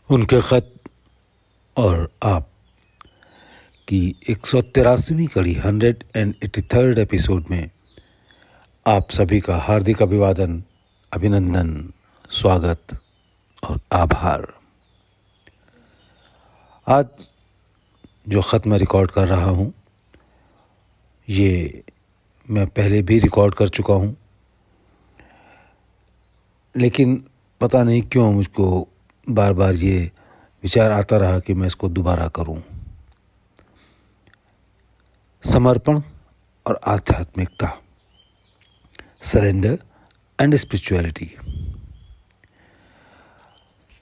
उनके ख़त और आप की 183वीं कड़ी 183rd एपिसोड में आप सभी का हार्दिक अभिवादन, अभिनंदन, स्वागत और आभार। आज जो ख़त मैं रिकॉर्ड कर रहा हूँ ये मैं पहले भी रिकॉर्ड कर चुका हूँ, लेकिन पता नहीं क्यों मुझको बार बार ये विचार आता रहा कि मैं इसको दोबारा करूं। समर्पण और आध्यात्मिकता, सरेंडर एंड स्पिरिचुअलिटी।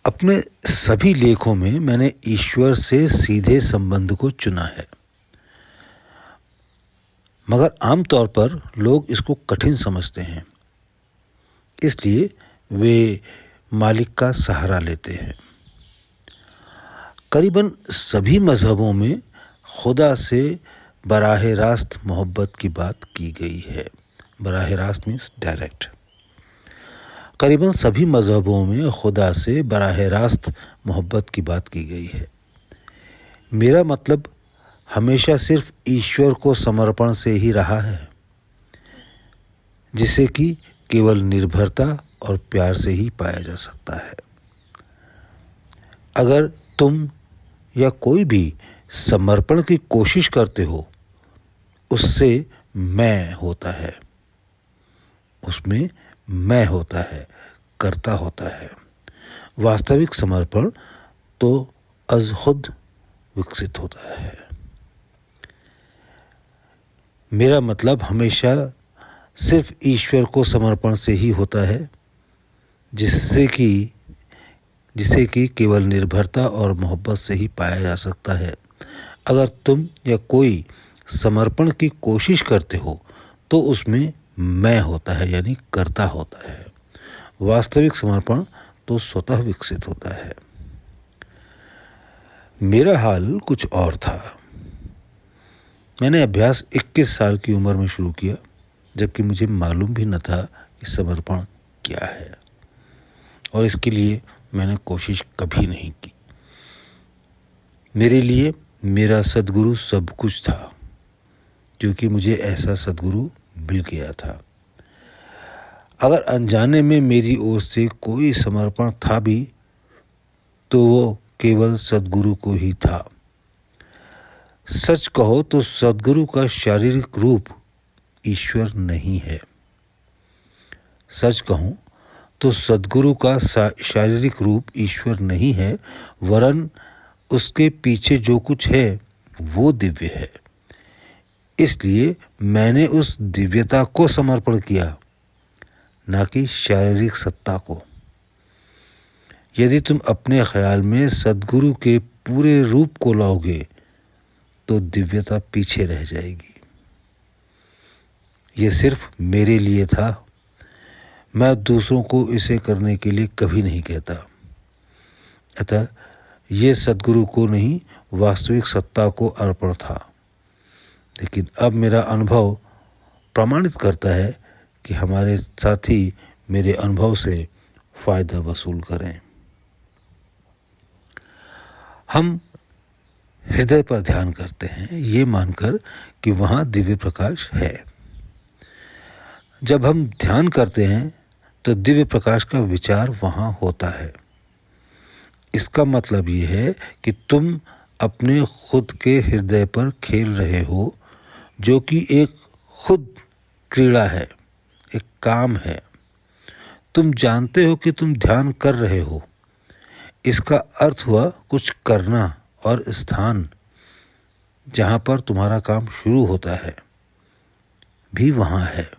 अपने सभी लेखों में मैंने ईश्वर से सीधे संबंध को चुना है, मगर आमतौर पर लोग इसको कठिन समझते हैं, इसलिए वे मालिक का सहारा लेते हैं। करीबन सभी मज़हबों में खुदा से बराह रास्त मोहब्बत की बात की गई है। बराह रास्त मीन्स डायरेक्ट। करीबन सभी मज़हबों में खुदा से बराह रास्त मोहब्बत की बात की गई है। मेरा मतलब हमेशा सिर्फ ईश्वर को समर्पण से ही रहा है, जिसे कि केवल निर्भरता और प्यार से ही पाया जा सकता है। अगर तुम या कोई भी समर्पण की कोशिश करते हो, उससे मैं होता है, उसमें मैं होता है, कर्ता होता है। वास्तविक समर्पण तो अज़ खुद विकसित होता है। मेरा मतलब हमेशा सिर्फ ईश्वर को समर्पण से ही होता है, जिसे कि केवल निर्भरता और मोहब्बत से ही पाया जा सकता है। अगर तुम या कोई समर्पण की कोशिश करते हो तो उसमें मैं होता है, यानी कर्ता होता है। वास्तविक समर्पण तो स्वतः विकसित होता है। मेरा हाल कुछ और था। मैंने अभ्यास 21 साल की उम्र में शुरू किया, जबकि मुझे मालूम भी न था कि समर्पण क्या है, और इसके लिए मैंने कोशिश कभी नहीं की। मेरे लिए मेरा सद्गुरु सब कुछ था, क्योंकि मुझे ऐसा सद्गुरु मिल गया था। अगर अनजाने में मेरी ओर से कोई समर्पण था भी, तो वो केवल सद्गुरु को ही था। सच कहो तो सद्गुरु का शारीरिक रूप ईश्वर नहीं है। सच कहूं तो सद्गुरु का शारीरिक रूप ईश्वर नहीं है, वरन उसके पीछे जो कुछ है वो दिव्य है। इसलिए मैंने उस दिव्यता को समर्पण किया, ना कि शारीरिक सत्ता को। यदि तुम अपने ख्याल में सद्गुरु के पूरे रूप को लाओगे तो दिव्यता पीछे रह जाएगी। ये सिर्फ मेरे लिए था। मैं दूसरों को इसे करने के लिए कभी नहीं कहता। अतः ये सद्गुरु को नहीं, वास्तविक सत्ता को अर्पण था। लेकिन अब मेरा अनुभव प्रमाणित करता है कि हमारे साथी मेरे अनुभव से फ़ायदा वसूल करें। हम हृदय पर ध्यान करते हैं, ये मानकर कि वहाँ दिव्य प्रकाश है। जब हम ध्यान करते हैं तो दिव्य प्रकाश का विचार वहाँ होता है। इसका मतलब ये है कि तुम अपने खुद के हृदय पर खेल रहे हो, जो कि एक खुद क्रीड़ा है, एक काम है। तुम जानते हो कि तुम ध्यान कर रहे हो। इसका अर्थ हुआ कुछ करना, और स्थान जहाँ पर तुम्हारा काम शुरू होता है भी वहाँ है,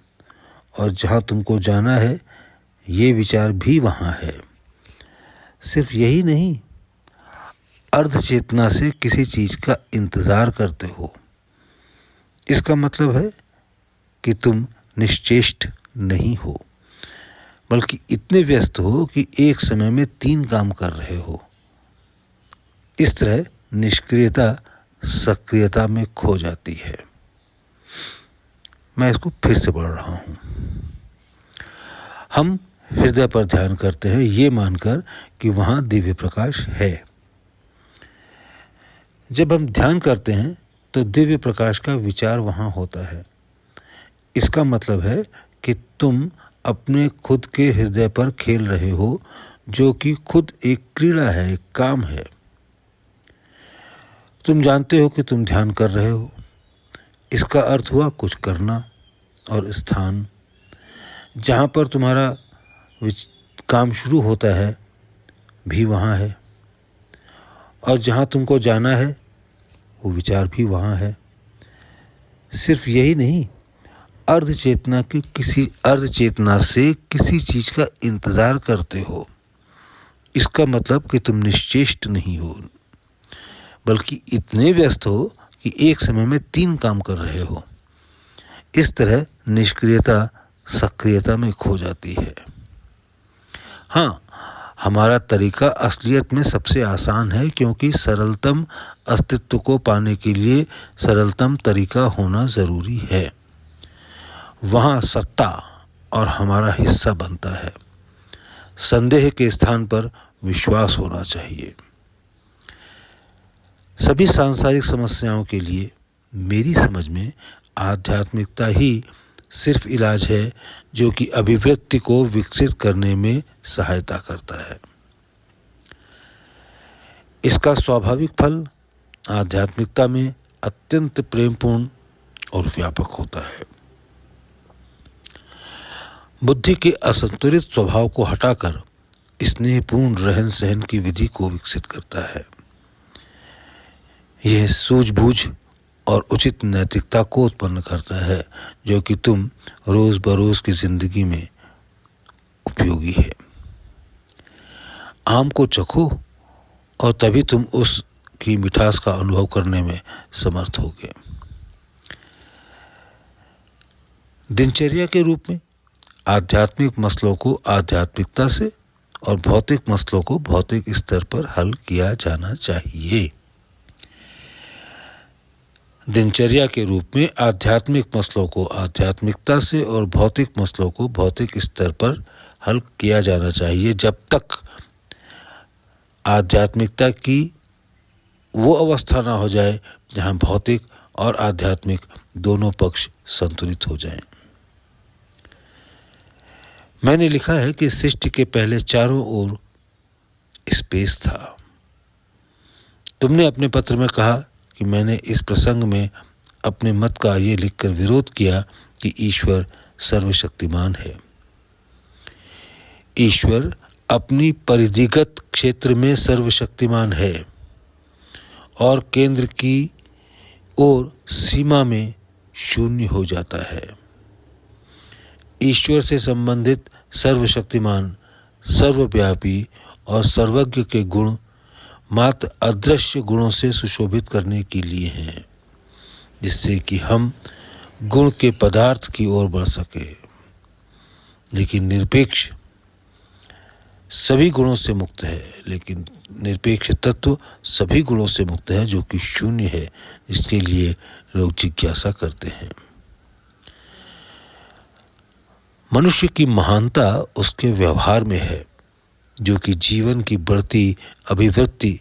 और जहाँ तुमको जाना है ये विचार भी वहाँ है। सिर्फ यही नहीं, अर्ध चेतना से किसी चीज़ का इंतज़ार करते हो। इसका मतलब है कि तुम निश्चेष्ट नहीं हो, बल्कि इतने व्यस्त हो कि एक समय में 3 काम कर रहे हो। इस तरह निष्क्रियता सक्रियता में खो जाती है। मैं इसको फिर से पढ़ रहा हूँ। हम हृदय पर ध्यान करते हैं ये मानकर कि वहाँ दिव्य प्रकाश है। जब हम ध्यान करते हैं तो दिव्य प्रकाश का विचार वहाँ होता है। इसका मतलब है कि तुम अपने खुद के हृदय पर खेल रहे हो, जो कि खुद एक क्रीड़ा है, एक काम है। तुम जानते हो कि तुम ध्यान कर रहे हो। इसका अर्थ हुआ कुछ करना, और स्थान जहाँ पर तुम्हारा काम शुरू होता है भी वहाँ है, और जहाँ तुमको जाना है वो विचार भी वहाँ है। सिर्फ यही नहीं, अर्ध चेतना की किसी अर्ध चेतना से किसी चीज़ का इंतज़ार करते हो। इसका मतलब कि तुम निश्चेष्ट नहीं हो, बल्कि इतने व्यस्त हो कि एक समय में 3 काम कर रहे हो। इस तरह निष्क्रियता सक्रियता में खो जाती है। हाँ, हमारा तरीका असलियत में सबसे आसान है, क्योंकि सरलतम अस्तित्व को पाने के लिए सरलतम तरीका होना ज़रूरी है। वहाँ सत्ता और हमारा हिस्सा बनता है। संदेह के स्थान पर विश्वास होना चाहिए। सभी सांसारिक समस्याओं के लिए मेरी समझ में आध्यात्मिकता ही सिर्फ इलाज है, जो कि अभिव्यक्ति को विकसित करने में सहायता करता है। इसका स्वाभाविक फल आध्यात्मिकता में अत्यंत प्रेमपूर्ण और व्यापक होता है। बुद्धि के असंतुलित स्वभाव को हटाकर स्नेहपूर्ण रहन सहन की विधि को विकसित करता है। यह सूझबूझ और उचित नैतिकता को उत्पन्न करता है, जो कि तुम रोज़ बरोज़ की जिंदगी में उपयोगी है। आम को चखो और तभी तुम उसकी मिठास का अनुभव करने में समर्थ होगे। दिनचर्या के रूप में आध्यात्मिक मसलों को आध्यात्मिकता से और भौतिक मसलों को भौतिक स्तर पर हल किया जाना चाहिए। दिनचर्या के रूप में आध्यात्मिक मसलों को आध्यात्मिकता से और भौतिक मसलों को भौतिक स्तर पर हल किया जाना चाहिए, जब तक आध्यात्मिकता की वो अवस्था ना हो जाए जहाँ भौतिक और आध्यात्मिक दोनों पक्ष संतुलित हो जाएं। मैंने लिखा है कि सृष्टि के पहले चारों ओर स्पेस था। तुमने अपने पत्र में कहा कि मैंने इस प्रसंग में अपने मत का ये लिखकर विरोध किया कि ईश्वर सर्वशक्तिमान है। ईश्वर अपनी परिधिगत क्षेत्र में सर्वशक्तिमान है और केंद्र की ओर सीमा में शून्य हो जाता है। ईश्वर से संबंधित सर्वशक्तिमान, सर्वव्यापी और सर्वज्ञ के गुण मात्र अदृश्य गुणों से सुशोभित करने के लिए हैं, जिससे कि हम गुण के पदार्थ की ओर बढ़ सके। लेकिन निरपेक्ष सभी गुणों से मुक्त है, लेकिन निरपेक्ष तत्व सभी गुणों से मुक्त है, जो कि शून्य है, जिसके लिए लोग जिज्ञासा करते हैं। मनुष्य की महानता उसके व्यवहार में है, जो कि जीवन की बढ़ती अभिव्यक्ति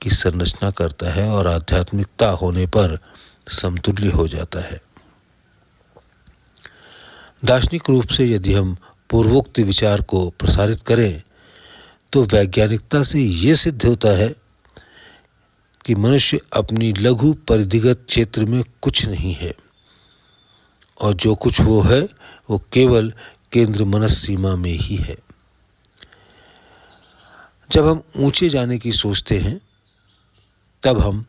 की संरचना करता है और आध्यात्मिकता होने पर समतुल्य हो जाता है। दार्शनिक रूप से यदि हम पूर्वोक्त विचार को प्रसारित करें तो वैज्ञानिकता से ये सिद्ध होता है कि मनुष्य अपनी लघु परिधिगत क्षेत्र में कुछ नहीं है, और जो कुछ वो है वो केवल केंद्र मनस सीमा में ही है। जब हम ऊंचे जाने की सोचते हैं तब हम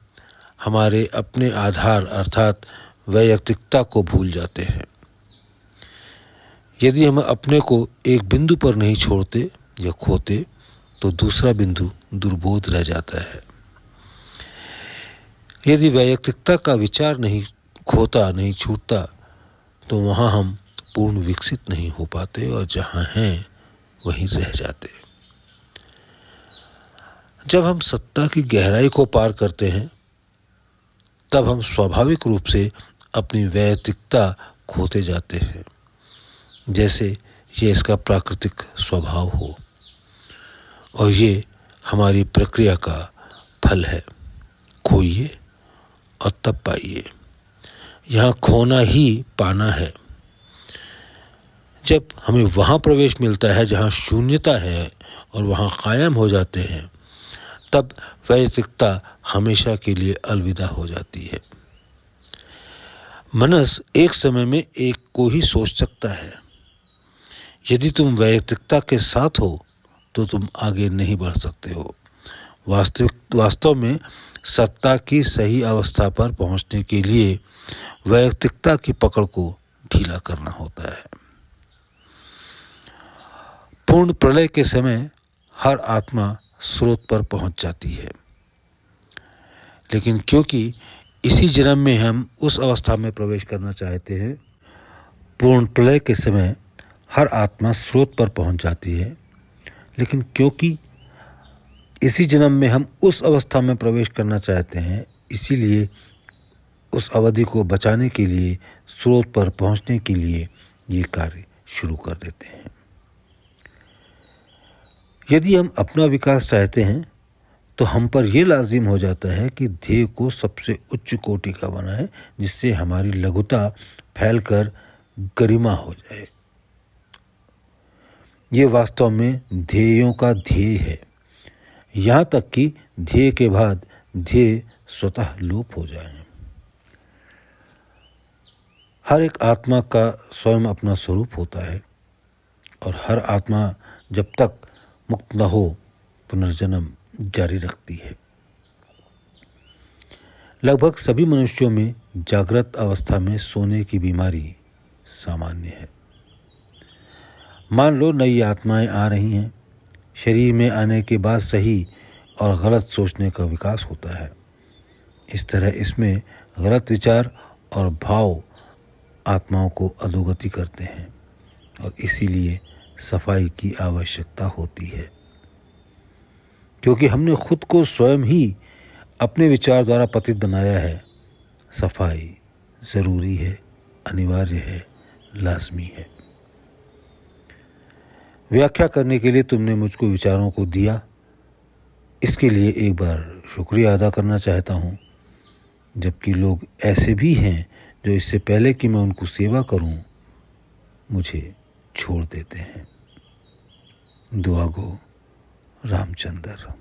हमारे अपने आधार अर्थात वैयक्तिकता को भूल जाते हैं। यदि हम अपने को एक बिंदु पर नहीं छोड़ते या खोते तो दूसरा बिंदु दुर्बोध रह जाता है। यदि वैयक्तिकता का विचार नहीं खोता, नहीं छूटता, तो वहाँ हम पूर्ण विकसित नहीं हो पाते और जहाँ हैं वहीं रह जाते। जब हम सत्ता की गहराई को पार करते हैं तब हम स्वाभाविक रूप से अपनी वैयक्तिकता खोते जाते हैं, जैसे ये इसका प्राकृतिक स्वभाव हो, और ये हमारी प्रक्रिया का फल है। खोइए और तब पाइए। यहाँ खोना ही पाना है। जब हमें वहाँ प्रवेश मिलता है जहाँ शून्यता है और वहाँ कायम हो जाते हैं, तब वैयक्तिकता हमेशा के लिए अलविदा हो जाती है। मनस एक समय में एक को ही सोच सकता है। यदि तुम वैयक्तिकता के साथ हो तो तुम आगे नहीं बढ़ सकते हो। वास्तव में सत्ता की सही अवस्था पर पहुंचने के लिए वैयक्तिकता की पकड़ को ढीला करना होता है। पूर्ण प्रलय के समय हर आत्मा स्रोत पर पहुंच जाती है, लेकिन क्योंकि इसी जन्म में हम उस अवस्था में प्रवेश करना चाहते हैं, पूर्ण प्रलय के समय हर आत्मा स्रोत पर पहुंच जाती है, लेकिन क्योंकि इसी जन्म में हम उस अवस्था में प्रवेश करना चाहते हैं, इसीलिए उस अवधि को बचाने के लिए, स्रोत पर पहुंचने के लिए ये कार्य शुरू कर देते हैं। यदि हम अपना विकास चाहते हैं तो हम पर यह लाजिम हो जाता है कि ध्येय को सबसे उच्च कोटि का बनाएं, जिससे हमारी लघुता फैलकर गरिमा हो जाए। ये वास्तव में ध्येयों का ध्येय है, यहाँ तक कि ध्येय के बाद ध्येय स्वतः लोप हो जाए। हर एक आत्मा का स्वयं अपना स्वरूप होता है और हर आत्मा जब तक मुक्त न हो पुनर्जन्म जारी रखती है। लगभग सभी मनुष्यों में जागृत अवस्था में सोने की बीमारी सामान्य है। मान लो नई आत्माएं आ रही हैं। शरीर में आने के बाद सही और गलत सोचने का विकास होता है। इस तरह इसमें गलत विचार और भाव आत्माओं को अधोगति करते हैं और इसीलिए सफाई की आवश्यकता होती है, क्योंकि हमने खुद को स्वयं ही अपने विचार द्वारा पतित बनाया है। सफाई ज़रूरी है, अनिवार्य है, लाजमी है। व्याख्या करने के लिए तुमने मुझको विचारों को दिया, इसके लिए एक बार शुक्रिया अदा करना चाहता हूँ। जबकि लोग ऐसे भी हैं जो इससे पहले कि मैं उनको सेवा करूँ मुझे छोड़ देते हैं। दुआ गो रामचंद्र।